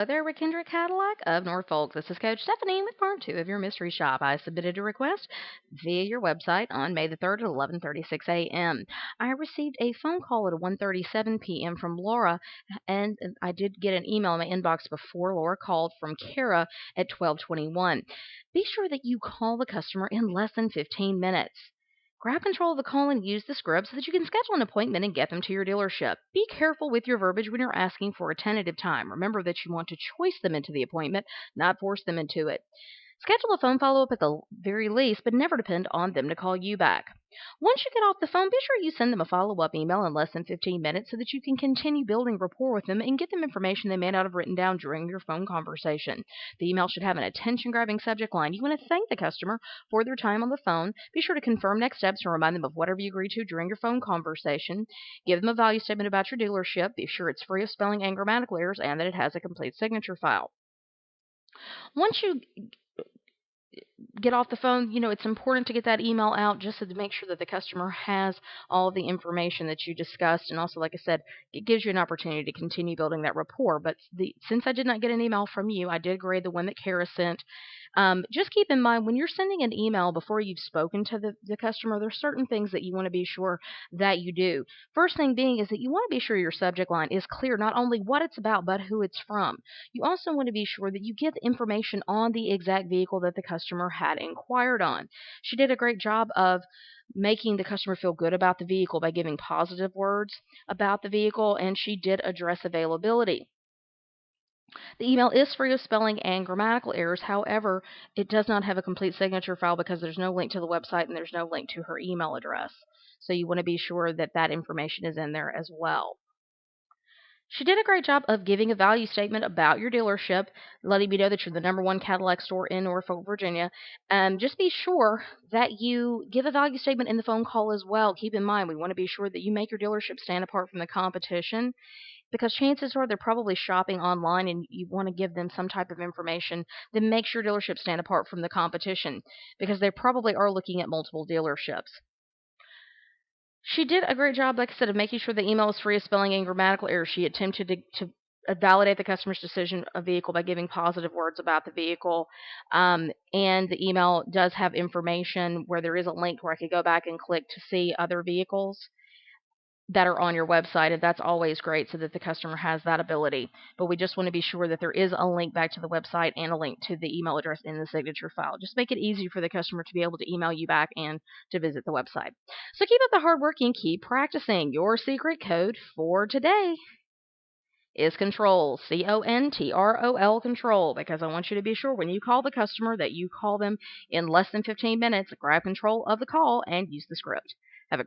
Hello there, Kendrick Cadillac of Norfolk. This is Coach Stephanie with part 2 of your mystery shop. I submitted a request via your website on May the 3rd at 11:36 a.m. I received a phone call at 1:37 p.m. from Laura, and I did get an email in my inbox before Laura called from Kara at 12:21. Be sure that you call the customer in less than 15 minutes. Grab control of the call and use the script so that you can schedule an appointment and get them to your dealership. Be careful with your verbiage when you're asking for a tentative time. Remember that you want to choice them into the appointment, not force them into it. Schedule a phone follow-up at the very least, but never depend on them to call you back. Once you get off the phone, be sure you send them a follow-up email in less than 15 minutes so that you can continue building rapport with them and get them information they may not have written down during your phone conversation. The email should have an attention-grabbing subject line. You want to thank the customer for their time on the phone. Be sure to confirm next steps and remind them of whatever you agreed to during your phone conversation. Give them a value statement about your dealership. Be sure it's free of spelling and grammatical errors and that it has a complete signature file. Once you get off the phone, it's important to get that email out just to make sure that the customer has all the information that you discussed. And also, like I said, it gives you an opportunity to continue building that rapport. But since I did not get an email from you, I did grade the one that Kara sent. Just keep in mind when you're sending an email before you've spoken to the customer, there's certain things that you want to be sure that you do. First thing being is that you want to be sure your subject line is clear, not only what it's about, but who it's from. You also want to be sure that you give information on the exact vehicle that the customer had inquired on. She did a great job of making the customer feel good about the vehicle by giving positive words about the vehicle, and she did address availability. The email is free of spelling and grammatical errors. However, it does not have a complete signature file because there's no link to the website and there's no link to her email address. So you want to be sure that that information is in there as well. She did a great job of giving a value statement about your dealership, letting me know that you're the #1 Cadillac store in Norfolk, Virginia. Just be sure that you give a value statement in the phone call as well. Keep in mind, we want to be sure that you make your dealership stand apart from the competition because chances are they're probably shopping online and you want to give them some type of information that makes your dealership stand apart from the competition because they probably are looking at multiple dealerships. She did a great job, like I said, of making sure the email was free of spelling and grammatical errors. She attempted to validate the customer's decision of vehicle by giving positive words about the vehicle. And the email does have information where there is a link where I could go back and click to see other vehicles that are on your website, and that's always great so that the customer has that ability. But we just want to be sure that there is a link back to the website and a link to the email address in the signature file. Just make it easy for the customer to be able to email you back and to visit the website. So keep up the hard work and keep practicing. Your secret code for today is control, CONTROL, control, because I want you to be sure when you call the customer that you call them in less than 15 minutes, grab control of the call, and use the script. Have a